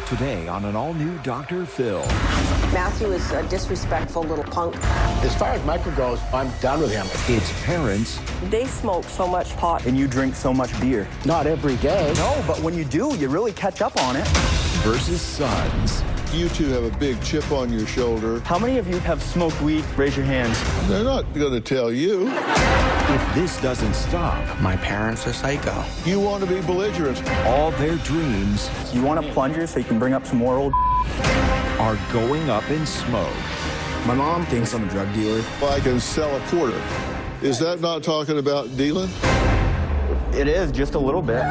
Today on an all-new Dr. Phil. Matthew is a disrespectful little punk. As far as Michael goes, I'm done with him. It's parents. They smoke so much pot. And you drink so much beer. Not every day. No, but when you do, you really catch up on it. Versus sons. You two have a big chip on your shoulder. How many of you have smoked weed? Raise your hands. They're not going to tell you. If this doesn't stop, My parents are psycho. You want to be belligerent. all their dreams You want a plunger so you can bring up some more old are going up in smoke. My mom thinks I'm a drug dealer. I can sell a quarter. Is that not talking about dealing? It is, just a little bit.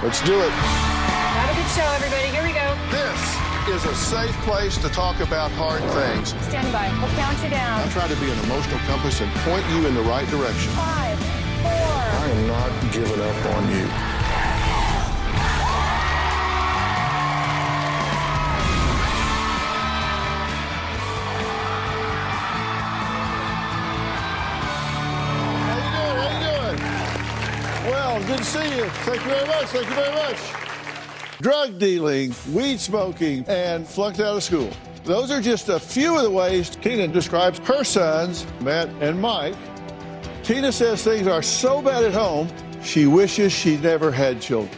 Let's do it. Have a good show, everybody. Here we go. This is a safe place to talk about hard things. Stand by. We'll count you down. I'm trying to be an emotional compass and point you in the right direction. 5, 4. I am not giving up on you. Well, good to see you. Thank you very much. Thank you very much. Drug dealing, weed smoking, and flunked out of school. Those are just a few of the ways Tina describes her sons, Matt and Mike. Tina says things are so bad at home, she wishes she never had children.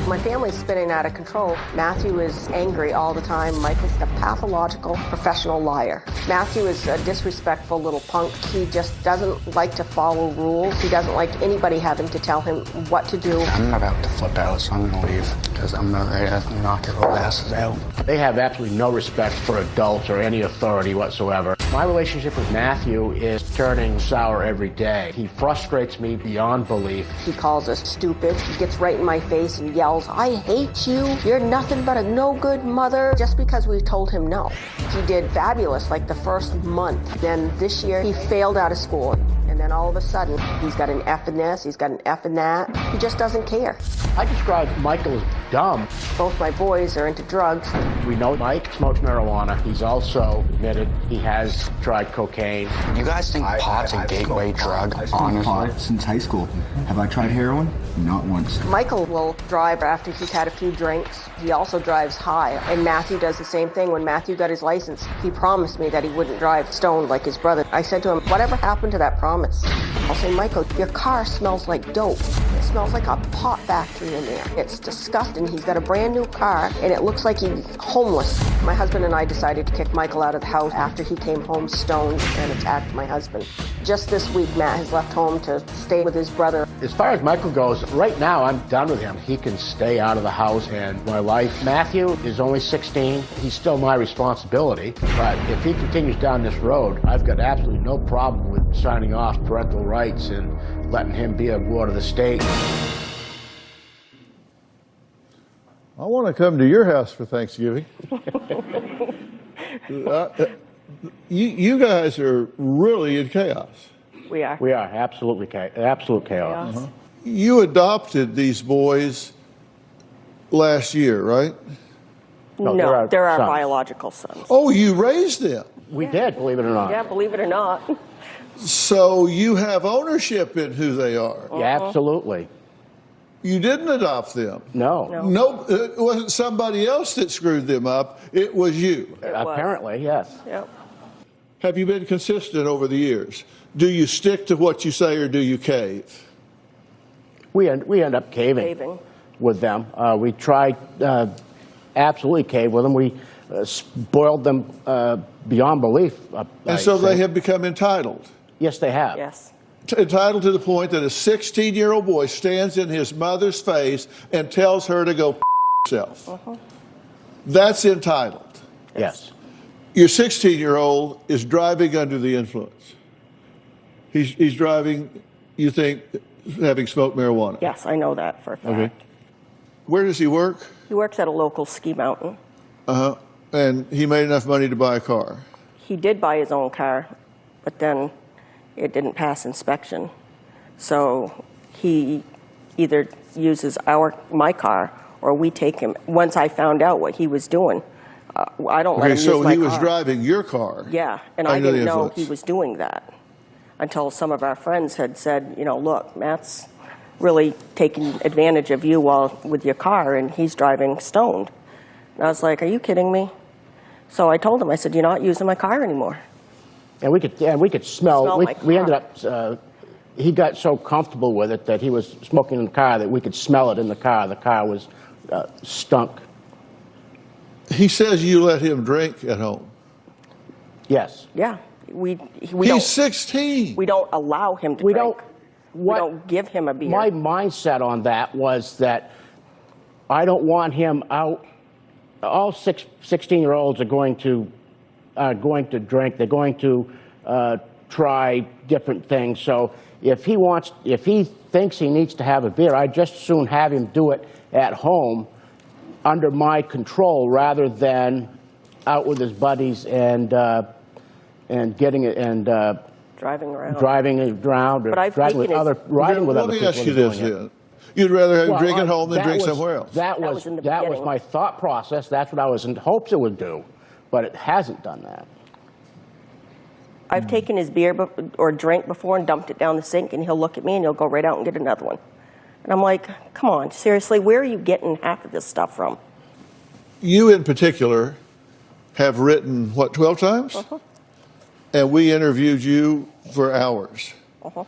My family's spinning out of control. Matthew is angry all the time. Mike is a pathological professional liar. Matthew is a disrespectful little punk. He just doesn't like to follow rules. He doesn't like anybody having to tell him what to do. I'm about to flip out, so I'm gonna leave because I'm not ready to knock your little asses out. They have absolutely no respect for adults or any authority whatsoever. My relationship with Matthew is turning sour every day. He frustrates me beyond belief. He calls us stupid. He gets right in my face and yells, "I hate you. You're nothing but a no-good mother," just because we told him no. He did fabulous like the first month. Then this year he failed out of school. And then all of a sudden, he's got an F in this, he's got an F in that. He just doesn't care. I describe Michael as dumb. Both my boys are into drugs. We know Mike smokes marijuana. He's also admitted he has tried cocaine. You guys think pot's a gateway drug? Honestly. Pot since high school. Have I tried heroin? Not once. Michael will drive after he's had a few drinks. He also drives high. And Matthew does the same thing. When Matthew got his license, he promised me that he wouldn't drive stoned like his brother. I said to him, "Whatever happened to that promise?" I'll say, "Michael, your car smells like dope. It smells like a pot factory in there. It's disgusting. He's got a brand new car and it looks like he's homeless." My husband and I decided to kick Michael out of the house after he came home stoned and attacked my husband. Just this week, Matt has left home to stay with his brother. As far as Michael goes, right now I'm done with him. He can stay out of the house and my life. Matthew is only 16. He's still my responsibility. But if he continues down this road, I've got absolutely no problem with signing off parental rights and letting him be a ward of the state. I want to come to your house for Thanksgiving. You guys are really in chaos. We are. We are absolute chaos. Uh-huh. You adopted these boys last year, right? No, they're our biological sons. Oh, you raised them. We did, believe it or not. Yeah, believe it or not. So you have ownership in who they are. Yeah, absolutely. You didn't adopt them. No. No, it wasn't somebody else that screwed them up. It was you. Apparently, yes. Yep. Have you been consistent over the years? Do you stick to what you say or do you cave? We end up caving with them. We tried absolutely cave with them. We spoiled them beyond belief. And so they have become entitled. Yes, they have. Yes. Entitled to the point that a 16-year-old boy stands in his mother's face and tells her to go herself. Uh-huh. That's entitled. Yes. Your 16-year-old is driving under the influence. He's driving, you think, having smoked marijuana. Yes, I know that for a fact. Okay. Where does he work? He works at a local ski mountain. Uh-huh. And he made enough money to buy a car. He did buy his own car, but then it didn't pass inspection. So he either uses my car or we take him. Once I found out what he was doing, I don't let him use my car. So he was driving your car. Yeah, and I didn't know he was doing that until some of our friends had said, you know, look, Matt's really taking advantage of you while with your car, and he's driving stoned. And I was like, are you kidding me? So I told him, I said, you're not using my car anymore. And we could smell my we car. ended up, he got so comfortable with it that he was smoking in the car that we could smell it in the car. The car was stunk. He says you let him drink at home. Yes. Yeah, we He's don't, 16. we don't allow him to We drink. don't. We don't give him a beer. My mindset on that was that I don't want him out. All 16-year-olds are going to drink. They're going to try different things. So if he thinks he needs to have a beer, I'd just soon have him do it at home under my control rather than out with his buddies and getting it and driving around. But I've riding with taken other Let me people. ask you this then. You'd rather have him drink at home than that drink was- somewhere else. That was in the that was beginning. my thought process. That's what I was in hopes it would do, but it hasn't done that. I've taken his beer or drink before and dumped it down the sink, and he'll look at me and he'll go right out and get another one. And I'm like, come on, seriously, where are you getting half of this stuff from? You in particular have written, what, 12 times? Uh-huh. And we interviewed you for hours. Uh-huh.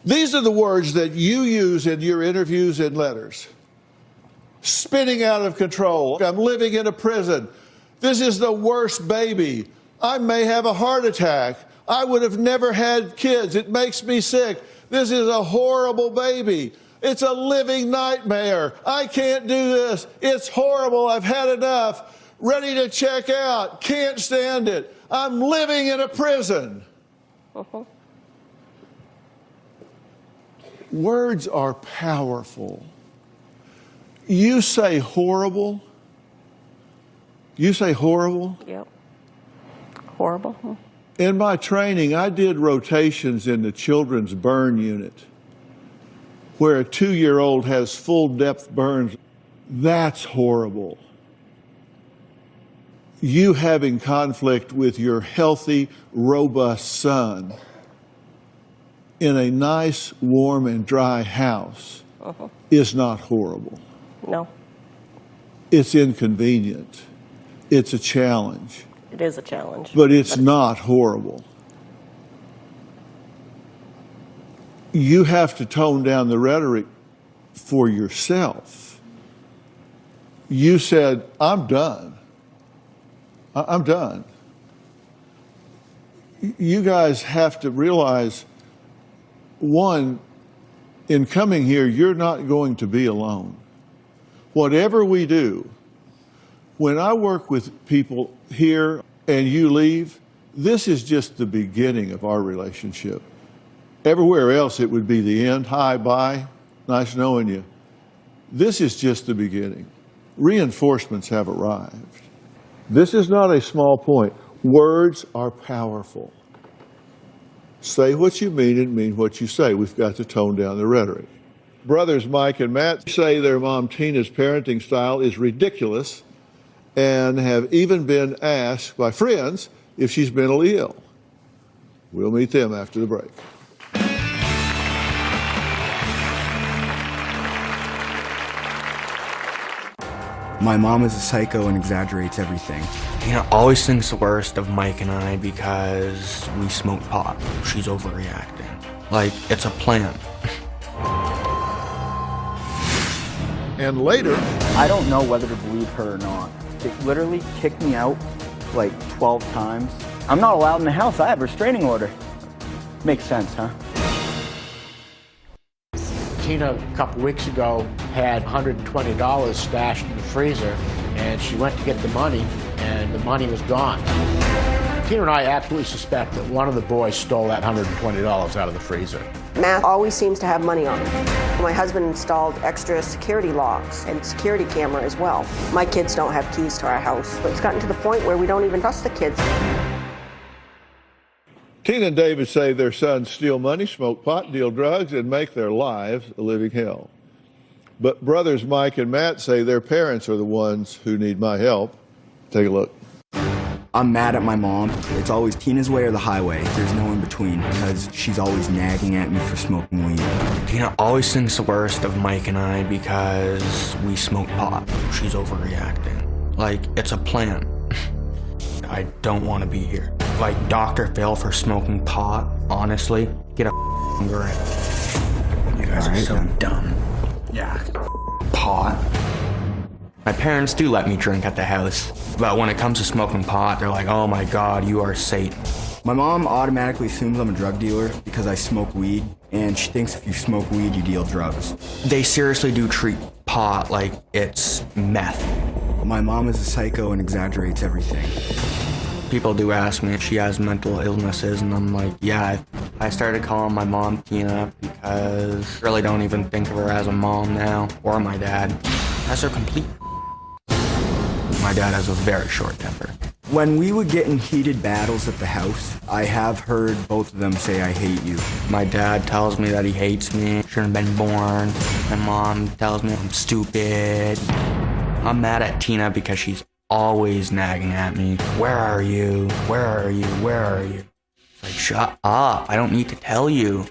These are the words that you use in your interviews and letters. Spinning out of control. I'm living in a prison. This is the worst baby. I may have a heart attack. I would have never had kids. It makes me sick. This is a horrible baby. It's a living nightmare. I can't do this. It's horrible. I've had enough. Ready to check out. Can't stand it. I'm living in a prison. Uh-huh. Words are powerful. You say horrible. You say horrible. Yep. Horrible. Huh? In my training, I did rotations in the children's burn unit where a 2-year-old has full-depth burns. That's horrible. You having conflict with your healthy, robust son in a nice, warm, and dry house is not horrible. No, It's inconvenient. It's a challenge. it is a challenge. But it's not horrible. You have to tone down the rhetoric for yourself. You said, I'm done. I'm done. You guys have to realize, one, in coming here, you're not going to be alone. Whatever we do, when I work with people here and you leave, this is just the beginning of our relationship. Everywhere else, it would be the end. Hi, bye, nice knowing you. This is just the beginning. Reinforcements have arrived. This is not a small point. Words are powerful. Say what you mean and mean what you say. We've got to tone down the rhetoric. Brothers Mike and Matt say their mom Tina's parenting style is ridiculous and have even been asked by friends if she's mentally ill. We'll meet them after the break. My mom is a psycho and exaggerates everything. Tina always thinks the worst of Mike and I because we smoke pot. She's overreacting. Like, it's a plan. And later, I don't know whether to believe her or not. It literally kicked me out like 12 times. I'm not allowed in the house. I have a restraining order. Makes sense, huh? Tina, a couple weeks ago, had $120 stashed in the freezer, and she went to get the money, and the money was gone. Tina and I absolutely suspect that one of the boys stole that $120 out of the freezer. Matt always seems to have money on him. My husband installed extra security locks and security camera as well. My kids don't have keys to our house. But it's gotten to the point where we don't even trust the kids. Tina and David say their sons steal money, smoke pot, deal drugs, and make their lives a living hell. But brothers Mike and Matt say their parents are the ones who need my help. Take a look. I'm mad at my mom. It's always Tina's way or the highway. There's no in between because she's always nagging at me for smoking weed. Tina always thinks the worst of Mike and I because we smoke pot. She's overreacting. Like, it's a plan. I don't want to be here. Like, Dr. Phil for smoking pot, honestly, get a grip. You guys are so dumb. Yeah, pot. My parents do let me drink at the house, but when it comes to smoking pot, they're like, oh my God, you are Satan. My mom automatically assumes I'm a drug dealer because I smoke weed, and she thinks if you smoke weed, you deal drugs. They seriously do treat pot like it's meth. My mom is a psycho and exaggerates everything. People do ask me if she has mental illnesses, and I'm like, yeah. I started calling my mom Tina because I really don't even think of her as a mom now, or my dad. That's her complete. My dad has a very short temper. When we would get in heated battles at the house, I have heard both of them say, I hate you. My dad tells me that he hates me, shouldn't have been born. My mom tells me I'm stupid. I'm mad at Tina because she's always nagging at me. Where are you? Where are you? Where are you? Like, shut up. I don't need to tell you.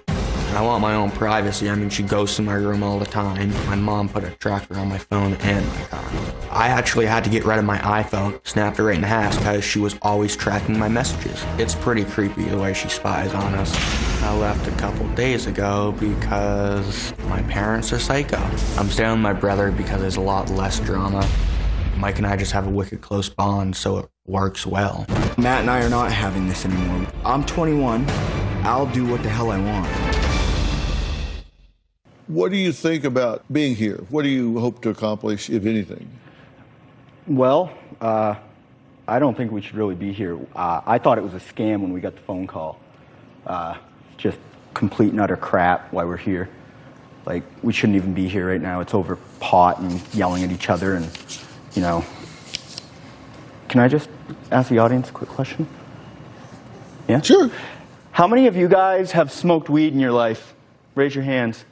I want my own privacy. I mean, she goes to my room all the time. My mom put a tracker on my phone and my car. I actually had to get rid of my iPhone, snapped it right in half because she was always tracking my messages. It's pretty creepy the way she spies on us. I left a couple days ago because my parents are psycho. I'm staying with my brother because there's a lot less drama. Mike and I just have a wicked close bond, so it works well. Matt and I are not having this anymore. I'm 21. I'll do what the hell I want. What do you think about being here? What do you hope to accomplish, if anything? Well, I don't think we should really be here. I thought it was a scam when we got the phone call. Just complete and utter crap why we're here. Like, we shouldn't even be here right now. It's over pot and yelling at each other and, you know. Can I just ask the audience a quick question? Yeah? Sure. How many of you guys have smoked weed in your life? Raise your hands.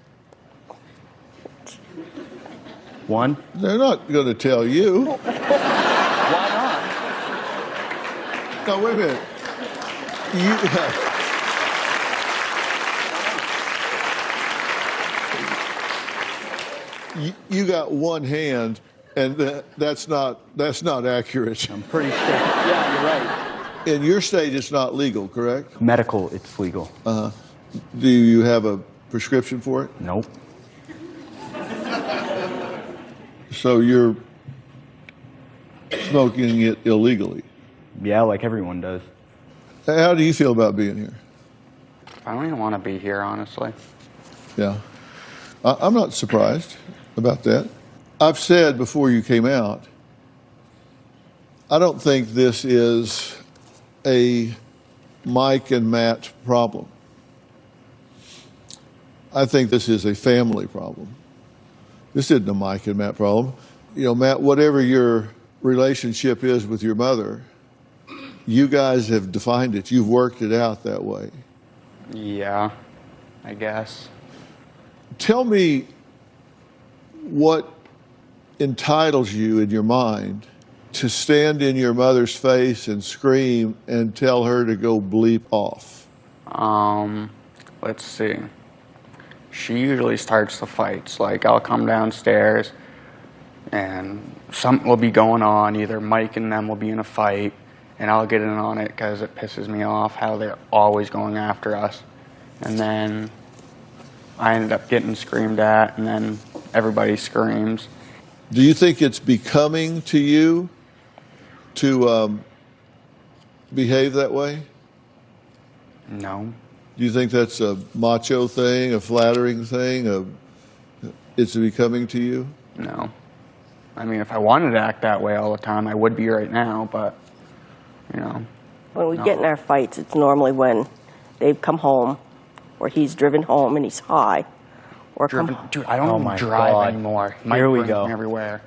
One? They're not going to tell you. Why not? No, wait a minute. You got one hand, and that's not accurate. I'm pretty sure. Yeah, you're right. In your state, it's not legal, correct? Medical, it's legal. Do you have a prescription for it? Nope. So you're smoking it illegally? Yeah, like everyone does. How do you feel about being here? I don't even want to be here, honestly. Yeah. I'm not surprised about that. I've said before you came out, I don't think this is a Mike and Matt problem. I think this is a family problem. This isn't a Mike and Matt problem. You know, Matt, whatever your relationship is with your mother, you guys have defined it. You've worked it out that way. Yeah, I guess. Tell me what entitles you in your mind to stand in your mother's face and scream and tell her to go bleep off. Let's see. She usually starts the fights. Like, I'll come downstairs and something will be going on. Either Mike and them will be in a fight and I'll get in on it because it pisses me off how they're always going after us. And then I ended up getting screamed at, and then everybody screams. Do you think it's becoming to you to behave that way? No. Do you think that's a macho thing, a flattering thing? It's becoming to you? No. I mean, if I wanted to act that way all the time, I would be right now, but, you know. When we get in our fights, it's normally when they've come home, or he's driven home and he's high, or come home. Dude, I don't even drive anymore. Here we go. Everywhere.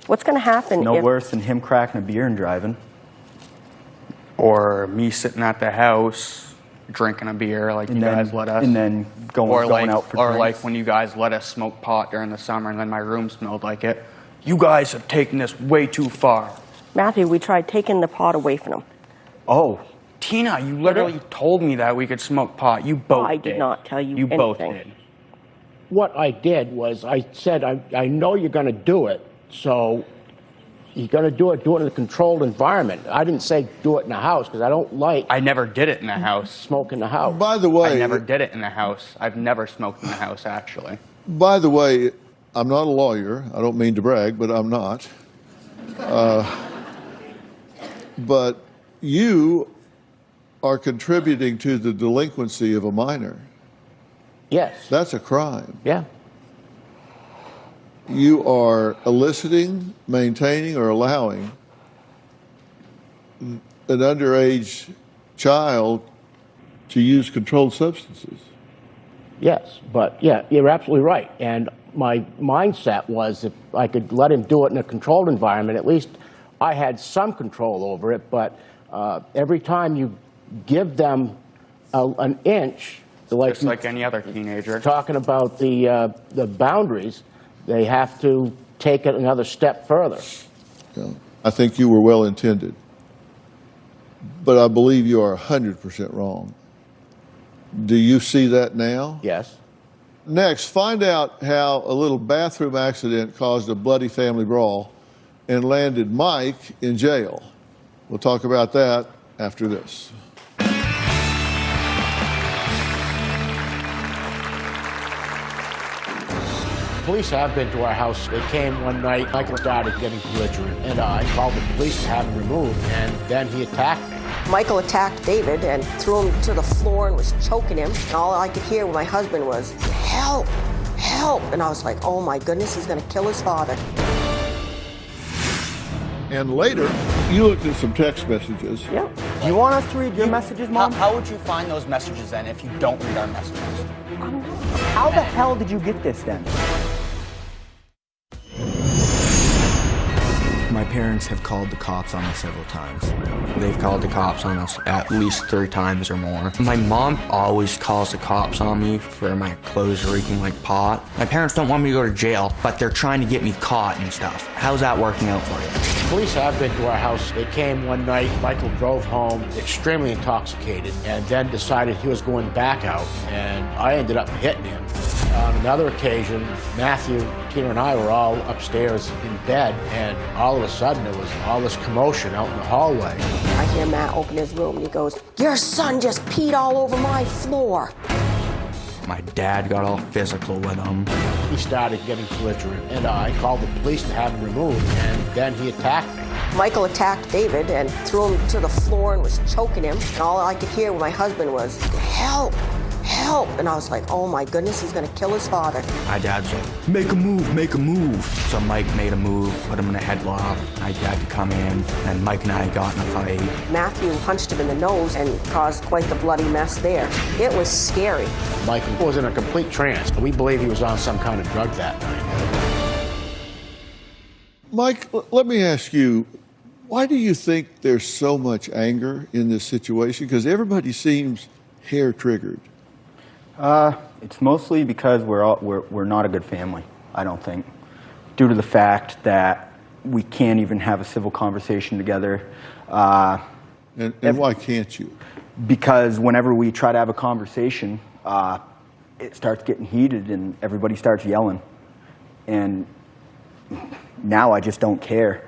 What's going to happen No if... worse than him cracking a beer and driving. Or me sitting at the house drinking a beer like you guys let us. And then going out for drinks. Or like when you guys let us smoke pot during the summer and then my room smelled like it. You guys have taken this way too far. Matthew, we tried taking the pot away from him. Oh, Tina, you literally told me that we could smoke pot. You both I did. did not tell you You both anything. did. What I did was I said, I know you're going to do it, so you're going to do it in a controlled environment. I didn't say do it in the house because I don't like I never did it in the house. smoke in the house. By the way, I never did it in the house. I've never smoked in the house, actually. By the way, I'm not a lawyer. I don't mean to brag, but I'm not. But you are contributing to the delinquency of a minor. Yes. That's a crime. Yeah. You are eliciting, maintaining, or allowing an underage child to use controlled substances. Yes, but yeah, you're absolutely right. And my mindset was if I could let him do it in a controlled environment, at least I had some control over it. But every time you give them an inch, Just like any other teenager. talking about the boundaries, they have to take it another step further. Yeah. I think you were well intended, but I believe you are 100% wrong. Do you see that now? Yes. Next, find out how a little bathroom accident caused a bloody family brawl and landed Mike in jail. We'll talk about that after this. Police have been to our house. They came one night. Michael started getting belligerent, and I called the police to have him removed, and then he attacked me. Michael attacked David and threw him to the floor and was choking him. And all I could hear with my husband was, help, help. And I was like, oh my goodness, he's gonna kill his father. And later, you looked at some text messages. do you want us to read your messages, Mom? How would you find those messages then if you don't read our messages? How the hell did you get this then? My parents have called the cops on me several times. They've called the cops on us at least 3 times or more. My mom always calls the cops on me for my clothes reeking like pot. My parents don't want me to go to jail, but they're trying to get me caught and stuff. How's that working out for you? Police have been to our house. They came one night. Michael drove home extremely intoxicated and then decided he was going back out, and I ended up hitting him. On another occasion, Matthew, Tina, and I were all upstairs in bed, and all of a sudden there was all this commotion out in the hallway. I hear Matt open his room and he goes, your son just peed all over my floor. My dad got all physical with him. He started getting belligerent, and I called the police to have him removed, and then he attacked me. Michael attacked David and threw him to the floor and was choking him. And all I could hear with my husband was, help, help. And I was like, oh my goodness, he's gonna kill his father. My dad's like, make a move, make a move. So Mike made a move, put him in a headlock. I had to come in, and Mike and I got in a fight. Matthew punched him in the nose and caused quite the bloody mess there. It was scary. Michael was in a complete trance. We believe he was on some kind of drug that night. Mike, let me ask you, why do you think there's so much anger in this situation? Because everybody seems hair-triggered. It's mostly because we're not a good family, I don't think, due to the fact that we can't even have a civil conversation together. And why can't you? Because whenever we try to have a conversation, it starts getting heated and everybody starts yelling. And now I just don't care.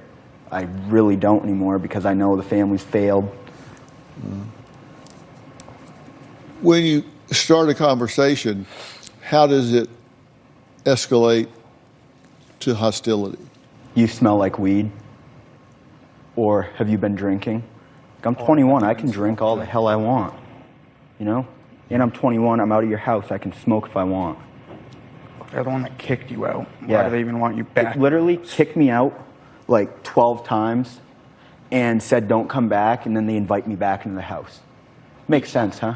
I really don't anymore because I know the family's failed. When you start a conversation, how does it escalate to hostility? You smell like weed? Or have you been drinking? I'm 21, I can drink all the hell I want, you know? And I'm 21, I'm out of your house, I can smoke if I want. They're the one that kicked you out. Yeah. Why do they even want you back? It literally kicked me out like 12 times and said don't come back, and then they invite me back into the house. Makes sense, huh?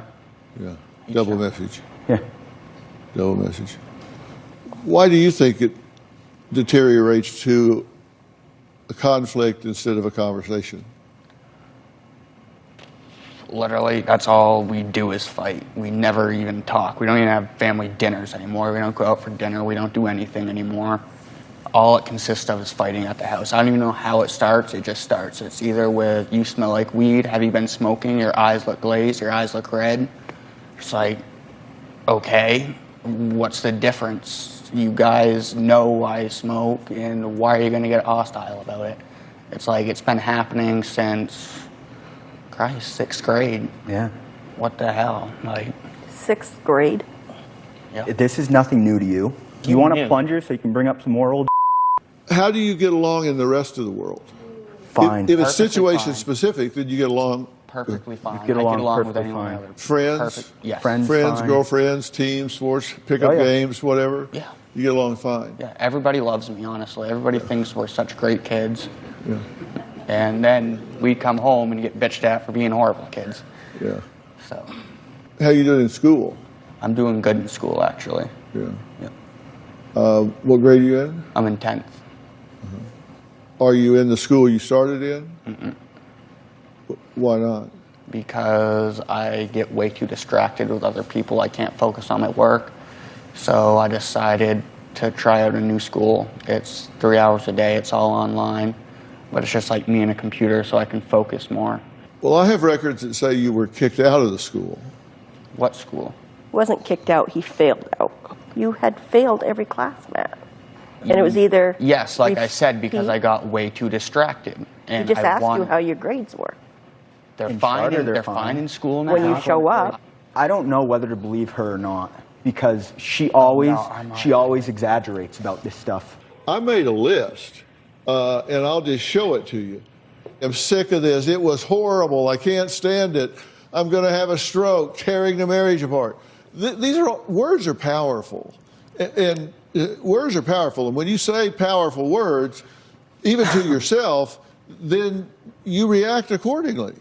Yeah, double message. Yeah. Double message. Why do you think it deteriorates to a conflict instead of a conversation? Literally, that's all we do is fight. We never even talk. We don't even have family dinners anymore. We don't go out for dinner. We don't do anything anymore. all it consists of is fighting at the house. I don't even know how it starts. It just starts. It's either with, you smell like weed, have you been smoking, your eyes look glazed, your eyes look red. It's like, okay, what's the difference? You guys know I smoke, and why are you going to get hostile about it? It's like, it's been happening since, Christ, 6th grade. Yeah. What the hell? Like, 6th grade. yeah. This is nothing new to you. You want a plunger so you can bring up some more old? How do you get along in the rest of the world? Fine. If it's Perfectly situation fine. specific, then you get along. Perfectly fine. get along I get along with perfectly anyone. fine. I would- Friends? Perfect. Yes. Friends, fine. Girlfriends, teams, sports, pickup Oh, yeah. games, whatever. Yeah. You get along fine. Yeah, everybody loves me, honestly. Everybody thinks we're such great kids. Yeah. And then we come home and get bitched at for being horrible kids. Yeah. So How you doing in school? I'm doing good in school, actually. Yeah. Yeah. What grade are you in? I'm in 10th. Are you in the school you started in? Mm-mm. Why not? Because I get way too distracted with other people. I can't focus on my work. So I decided to try out a new school. It's 3 hours a day. It's all online. But it's just like me and a computer, so I can focus more. Well, I have records that say you were kicked out of the school. What school? Wasn't kicked out, he failed out. You had failed every class, Matt. And it was either... Yes, like I said, because I repeat- got way too distracted. He And just I asked want, you how your grades were. They're In fine. charter, They're they're fine fine. in school now. When you show up, I don't know whether to believe her or not because she always exaggerates about this stuff. I made a list, and I'll just show it to you. I'm sick of this. It was horrible. I can't stand it. I'm going to have a stroke, tearing the marriage apart. These are words are powerful, and words are powerful. And when you say powerful words, even to yourself, then you react accordingly.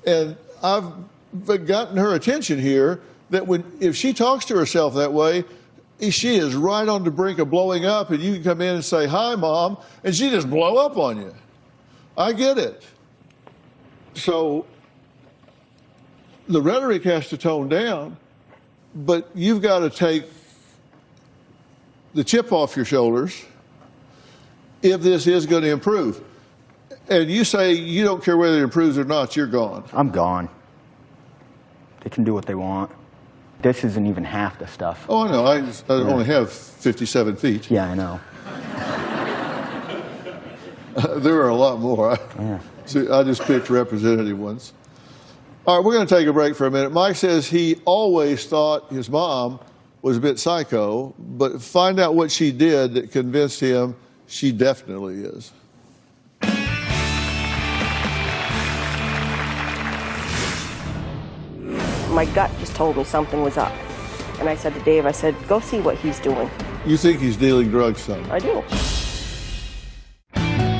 And I've gotten her attention here that if she talks to herself that way, she is right on the brink of blowing up, and you can come in and say, "Hi, Mom," and she just blow up on you. I get it. So the rhetoric has to tone down, but you've got to take the chip off your shoulders if this is going to improve. And you say you don't care whether it improves or not, you're gone. I'm gone. They can do what they want. This isn't even half the stuff. Oh, I know. I only have 57 feet. Yeah, I know. There are a lot more. See, I just picked representative ones. All right, we're going to take a break for a minute. Mike says he always thought his mom was a bit psycho, but find out what she did that convinced him she definitely is. my gut just told me something was up. And I said to Dave, I said, go see what he's doing. You think he's dealing drugs, son? I do.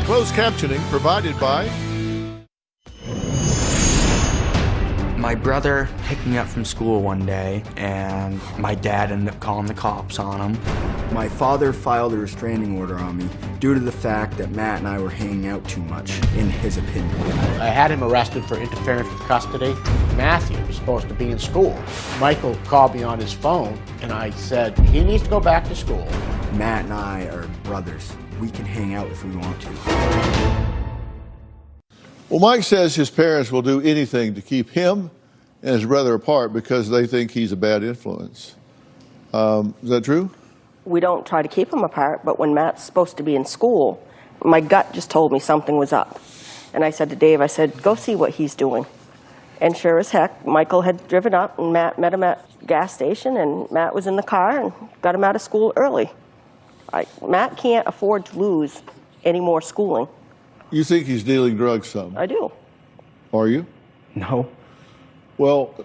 Closed captioning provided by... My brother picked me up from school one day, and my dad ended up calling the cops on him. My father filed a restraining order on me due to the fact that Matt and I were hanging out too much, in his opinion. I had him arrested for interference with custody. Matthew was supposed to be in school. Michael called me on his phone, and I said, he needs to go back to school. Matt and I are brothers. We can hang out if we want to. Well, Mike says his parents will do anything to keep him and his brother apart because they think he's a bad influence. Is that true? We don't try to keep them apart, but when Matt's supposed to be in school, my gut just told me something was up. And I said to Dave, I said, go see what he's doing. And sure as heck, Michael had driven up and Matt met him at the gas station, and Matt was in the car and got him out of school early. Matt can't afford to lose any more schooling. You think he's dealing drugs some? I do. Are you? No. Well,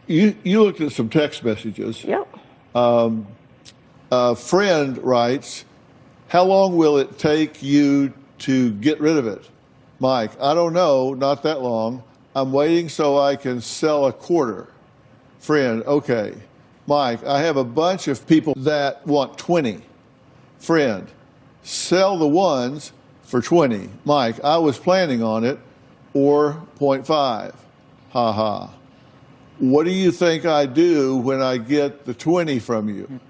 you looked at some text messages. Yep. A friend writes, how long will it take you to get rid of it? Mike, I don't know, not that long. I'm waiting so I can sell a quarter. Friend, okay. Mike, I have a bunch of people that want 20. Friend, sell the ones for 20. Mike, I was planning on it, or 0.5. Ha ha. What do you think I do when I get the 20 from you?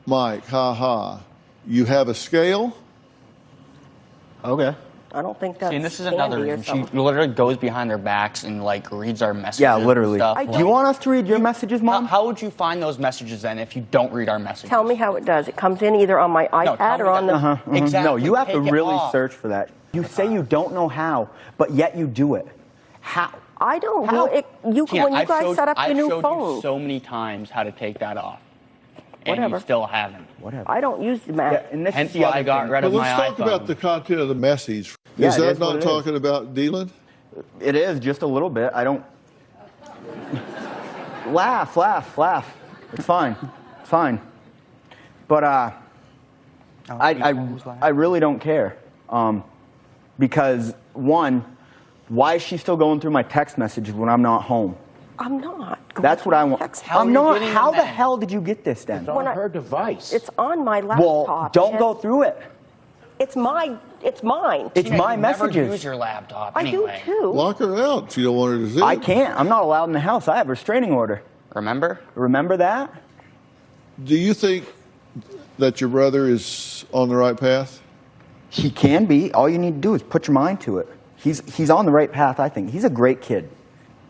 Mike, ha ha. You have a scale. Okay. I don't think that's See, and this is handy another or reason. She something. literally goes behind their backs and like reads our messages. Yeah, literally. And stuff. Do you want us to read your messages, Mom? How would you find those messages then if you don't read our messages? Tell me how it does. It comes in either on my tell iPad me or on the... that. Exactly. No, you have to Take it really off. search for that. You say you don't know how, but yet you do it. How? I don't How? know. When you I've guys showed- set up your new I've showed phone. you so many times how to take that off. And Whatever. you still haven't. Whatever. I don't use the Mac. Yeah, and this Hence is the why other I got thing. rid But of let's my talk iPhone. about the content of the message. Yeah, Is it that is what not it is. talking about dealing? It is just a little bit. I don't. Laugh. It's fine. It's fine. But I really don't care. Because one, why is she still going through my text messages when I'm not home? I'm not. That's what I want. How I'm are you not. getting How them the then? hell did you get this then? It's on her device. It's on my laptop. Well, don't go through it. It's mine. It's Tina, my you messages. Never use your laptop I anyway. do too. Lock her out if you don't want her to see I it. can't. I'm not allowed in the house. I have a restraining order. Remember? Remember that? Do you think that your brother is on the right path? He can be. All you need to do is put your mind to it. He's on the right path, I think. He's a great kid.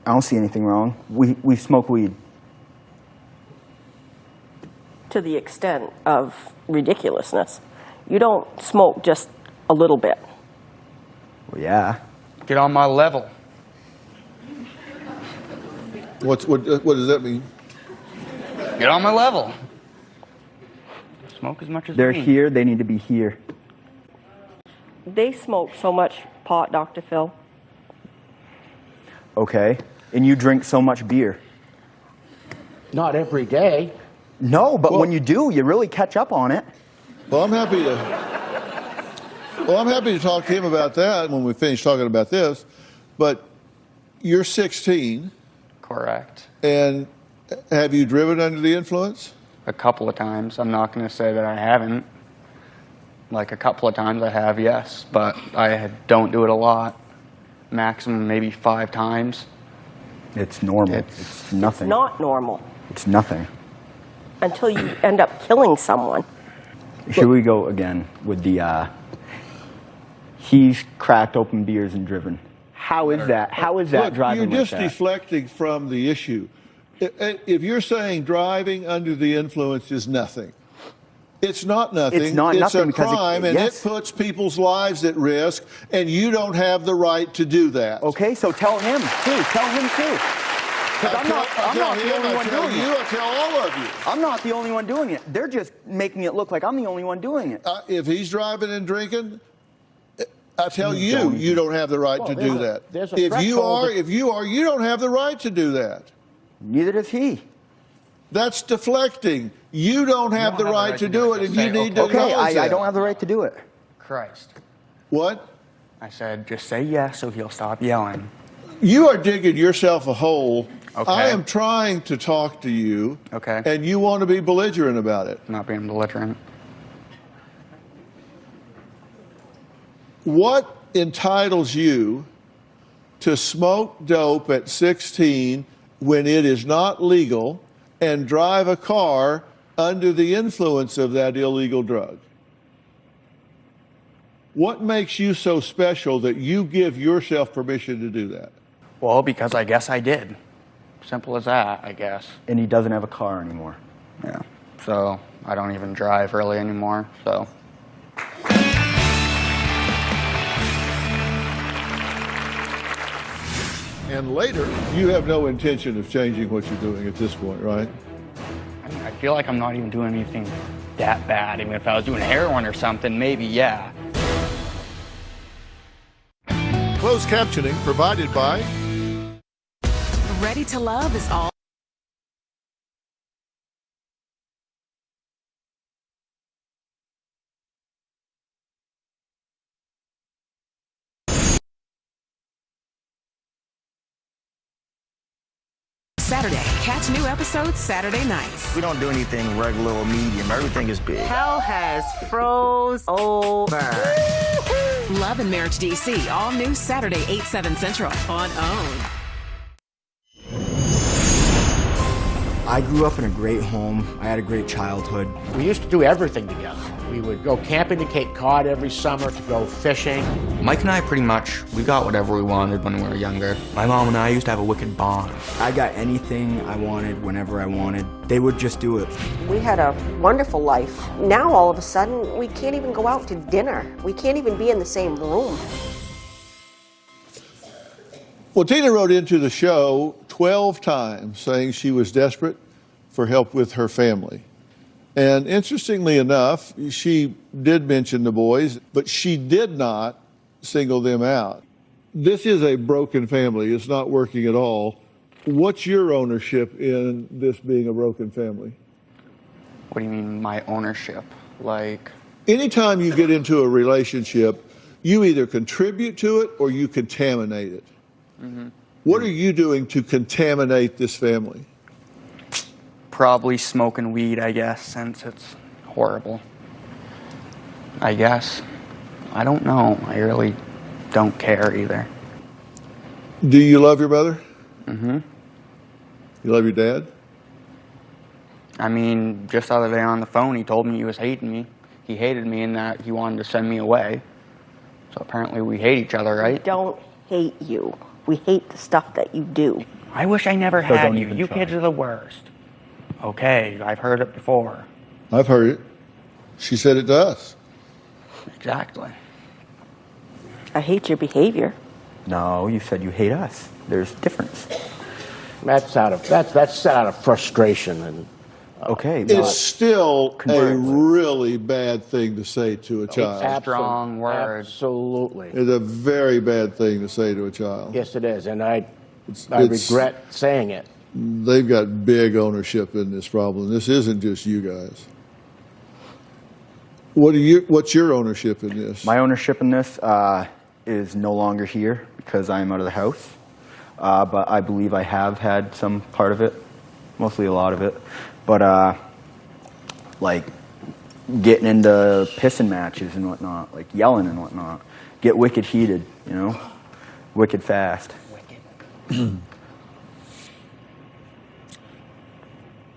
I don't see anything wrong. We smoke weed. To the extent of ridiculousness. You don't smoke just a little bit. Well, yeah. Get on my level. What does that mean? Get on my level. Smoke as much as They're me. here. They need to be here. They smoke so much pot, Dr. Phil. Okay. And you drink so much beer. Not every day. No, but when you do, you really catch up on it. Well, I'm happy to talk to him about that when we finish talking about this. But you're 16, Correct. and have you driven under the influence? A couple of times. I'm not going to say that I haven't. Like a couple of times I have, yes. But I don't do it a lot. Maximum maybe 5 times. It's normal. It's nothing. It's not normal It's nothing. until you end up killing someone. Here we go again with the, he's cracked open beers and driven. How is that? How is that Look, driving you're like just that? deflecting from the issue. If you're saying driving under the influence is nothing, it's not nothing. It's not nothing a because crime, and yes. it puts people's lives at risk, and you don't have the right to do that. Okay, so tell him too. Tell him too. Because I'm not the only one doing it. I tell all of you. I'm not the only one doing it. They're just making it look like I'm the only one doing it. If he's driving and drinking, I tell don't you, even- you don't have the right to do that. there's a If you threshold are, you don't have the right to do that. Neither does he. That's deflecting. You don't have the right to do it, and you need to Okay, acknowledge I that. don't have the right to do it. Christ. What? I said, just say yes so he'll stop yelling. You are digging yourself a hole. Okay. I am trying to talk to you. Okay. And you want to be belligerent about it. Not being belligerent. What entitles you to smoke dope at 16 when it is not legal and drive a car under the influence of that illegal drug? What makes you so special that you give yourself permission to do that? Well, because I guess I did. Simple as that, I guess. And he doesn't have a car anymore. Yeah. So I don't even drive really anymore. So. And later, you have no intention of changing what you're doing at this point, right? I mean, I feel like I'm not even doing anything that bad. I mean, if I was doing heroin or something, maybe, yeah. Closed captioning provided by Ready to Love is all. Saturday. Catch new episodes Saturday nights. We don't do anything regular or medium. Everything is big. Hell has froze over. Love and Marriage DC, all new Saturday, 8, 7 Central on OWN. I grew up in a great home. I had a great childhood. We used to do everything together. We would go camping to Cape Cod every summer to go fishing. Mike and I we got whatever we wanted when we were younger. My mom and I used to have a wicked bond. I got anything I wanted whenever I wanted. They would just do it. We had a wonderful life. Now, all of a sudden, we can't even go out to dinner. We can't even be in the same room. Well, Tina wrote into the show 12 times saying she was desperate for help with her family. And interestingly enough, she did mention the boys, but she did not single them out. This is a broken family. It's not working at all. What's your ownership in this being a broken family? What do you mean, my ownership? Like, anytime you get into a relationship, you either contribute to it or you contaminate it. What are you doing to contaminate this family? probably smoking weed, I guess, since it's horrible. I guess. I don't know. I really don't care either. Do you love your brother? Mm-hmm. You love your dad? I mean, just the other day on the phone, he told me he was hating me. He hated me and that he wanted to send me away. So apparently we hate each other, right? We don't hate you. We hate the stuff that you do. I wish I never So had don't you. even You try. kids are the worst. Okay, I've heard it before. I've heard it. She said it to us. Exactly. I hate your behavior. No, you said you hate us. There's a difference. That's out of frustration and Okay. It's still a Conversely. really bad thing to say to a child. Strong word. Absolutely. It's a very bad thing to say to a child. Yes, it is, and I It's- regret saying it. They've got big ownership in this problem. This isn't just you guys. What's your ownership in this? My ownership in this is no longer here because I am out of the house. But I believe I have had some part of it, mostly a lot of it. But like getting into pissing matches and whatnot, like yelling and whatnot, get wicked heated, you know, wicked fast.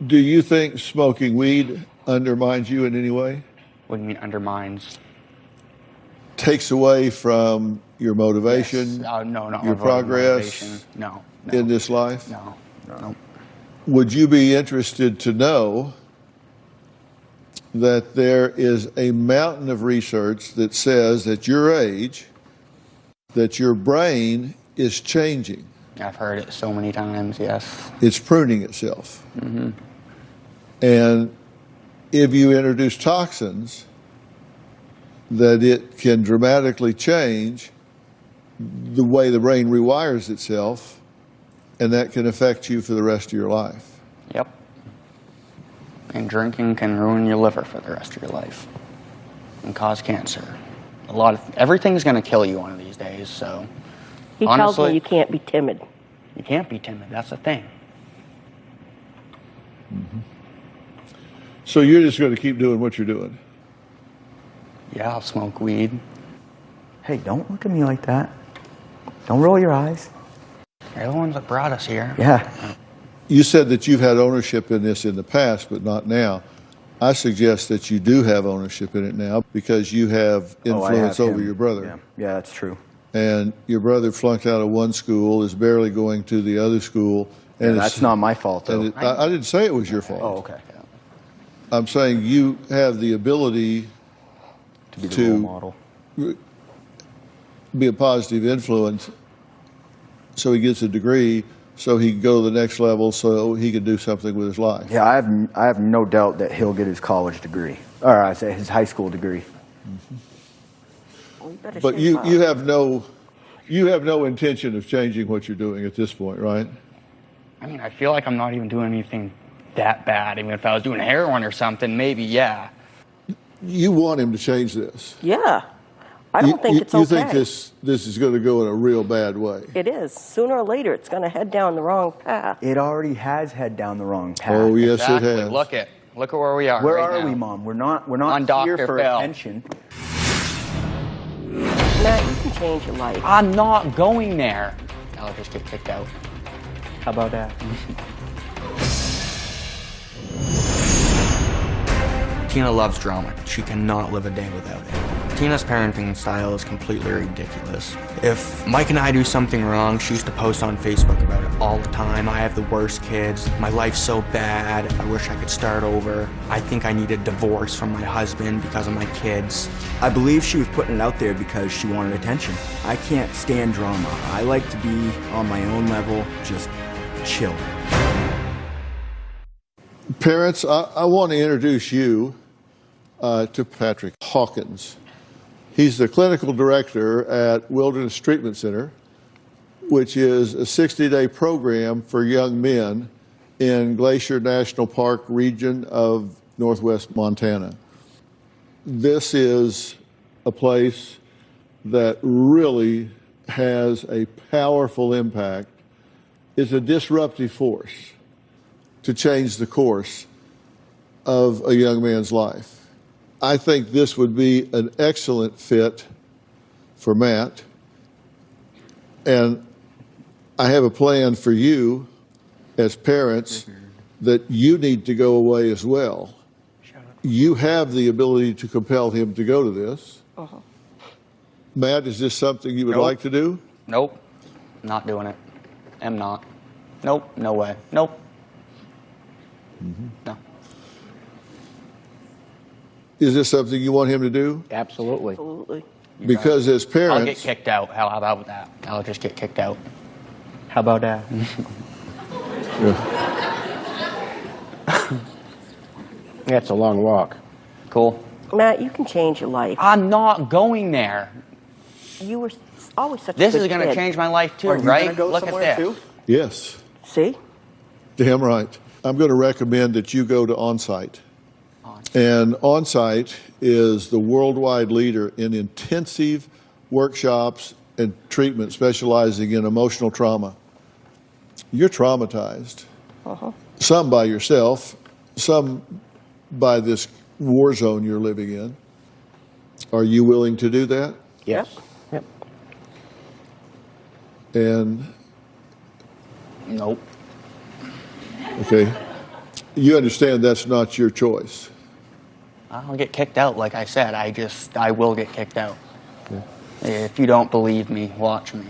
Do you think smoking weed undermines you in any way? What do you mean undermines? Takes away from your motivation, Yes. No, not your my progress motivation. No. in this life? No. Would you be interested to know that there is a mountain of research that says at your age that your brain is changing? I've heard it so many times, yes. It's pruning itself. Mm-hmm. And if you introduce toxins, that it can dramatically change the way the brain rewires itself, and that can affect you for the rest of your life. Yep. And drinking can ruin your liver for the rest of your life and cause cancer. Everything's going to kill you one of these days, so. He tells honestly, me you can't be timid. You can't be timid, that's the thing. So you're just going to keep doing what you're doing? Yeah, I'll smoke weed. Hey, don't look at me like that. Don't roll your eyes. You're the ones that brought us here. Yeah. You said that you've had ownership in this in the past, but not now. I suggest that you do have ownership in it now because you have influence over your brother. Yeah, that's true. And your brother flunked out of one school, is barely going to the other school. And That's not my fault, though. I didn't say it was your fault. Oh, okay. I'm saying you have the ability To be the role model. be a positive influence so he gets a degree so he can go to the next level so he can do something with his life. Yeah, I have no doubt that he'll get his college degree, or I say his high school degree. But you have no intention of changing what you're doing at this point, right? I mean, I feel like I'm not even doing anything that bad. Even if I was doing heroin or something, maybe, yeah. You want him to change this. Yeah. I don't think it's okay. You think this is going to go in a real bad way? It is. Sooner or later, it's going to head down the wrong path. It already has head down the wrong path. Oh, yes, Exactly. it has. Look at where we are. Where right are now. we, Mom? We're not On here Dr. for Phil. attention. Matt, you can change your life. I'm not going there. I'll just get kicked out. How about that? Tina loves drama. She cannot live a day without it. Tina's parenting style is completely ridiculous. If Mike and I do something wrong, she used to post on Facebook about it all the time. I have the worst kids. My life's so bad. I wish I could start over. I think I need a divorce from my husband because of my kids. I believe she was putting it out there because she wanted attention. I can't stand drama. I like to be on my own level, just chill. Parents, I want to introduce you to Patrick Hawkins. He's the clinical director at Wilderness Treatment Center, which is a 60-day program for young men in Glacier National Park region of northwest Montana. This is a place that really has a powerful impact. It's a disruptive force to change the course of a young man's life. I think this would be an excellent fit for Matt. And I have a plan for you as parents that you need to go away as well. You have the ability to compel him to go to this. Matt, is this something you would like to do? Nope. Not doing it. Am not. Nope. No way. Nope. No. Is this something you want him to do? Absolutely. Absolutely. Because as parents... I'll get kicked out. How about that? I'll just get kicked out. How about that? That's a long walk. Cool. Matt, you can change your life. I'm not going there. You were always such a This good is going to kid. change my life too, Are you right? gonna go Look at somewhere this. too? Yes. See? Damn right. I'm going to recommend that you go to Onsite. And Onsite is the worldwide leader in intensive workshops and treatment specializing in emotional trauma. You're traumatized. Some by yourself, some by this war zone you're living in. Are you willing to do that? Yes. Yep. And, Nope. okay, you understand that's not your choice. I'll get kicked out, like I said. I will get kicked out. If you don't believe me, watch me.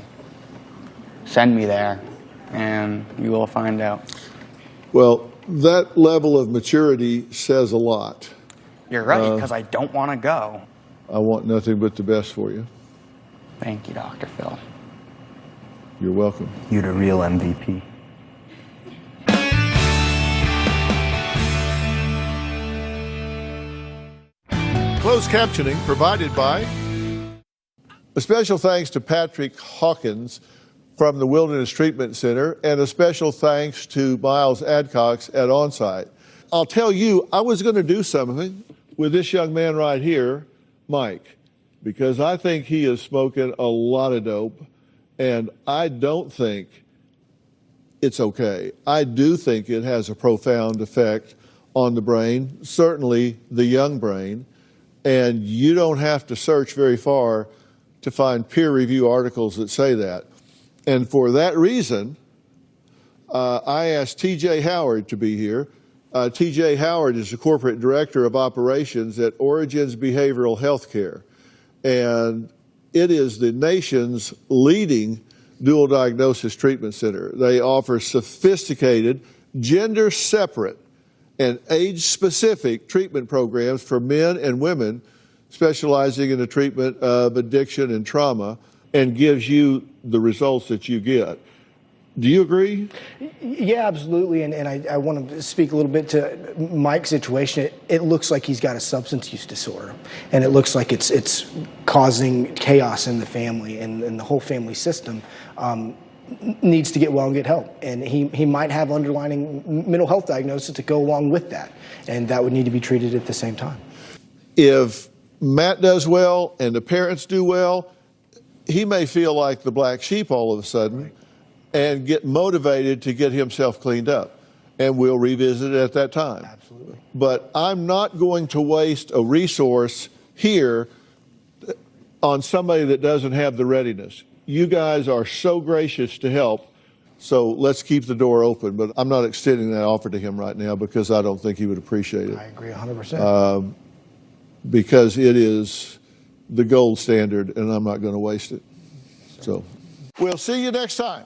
Send me there, and you will find out. Well, that level of maturity says a lot. You're right, because I don't want to go. I want nothing but the best for you. Thank you, Dr. Phil. You're welcome. You're the real MVP. Closed captioning provided by... A special thanks to Patrick Hawkins from the Wilderness Treatment Center, and a special thanks to Miles Adcox at Onsite. I'll tell you, I was going to do something with this young man right here, Mike, because I think he is smoking a lot of dope, and I don't think it's okay. I do think it has a profound effect on the brain, certainly the young brain, and you don't have to search very far to find peer review articles that say that. And for that reason, I asked T.J. Howard to be here. T.J. Howard is the corporate director of operations at Origins Behavioral Healthcare. And it is the nation's leading dual diagnosis treatment center. They offer sophisticated, gender-separate, and age-specific treatment programs for men and women specializing in the treatment of addiction and trauma, and gives you the results that you get. Do you agree? Yeah, absolutely. And I want to speak a little bit to Mike's situation. It looks like he's got a substance use disorder, and it looks like it's causing chaos in the family, and the whole family system needs to get well and get help. And he might have underlying mental health diagnosis to go along with that, and that would need to be treated at the same time. If Matt does well and the parents do well, he may feel like the black sheep all of a sudden, right, and get motivated to get himself cleaned up. And we'll revisit it at that time. Absolutely. But I'm not going to waste a resource here on somebody that doesn't have the readiness. You guys are so gracious to help So let's keep the door open. But I'm not extending that offer to him right now because I don't think he would appreciate it. I agree 100%. Because it is the gold standard, and I'm not going to waste it. So we'll see you next time.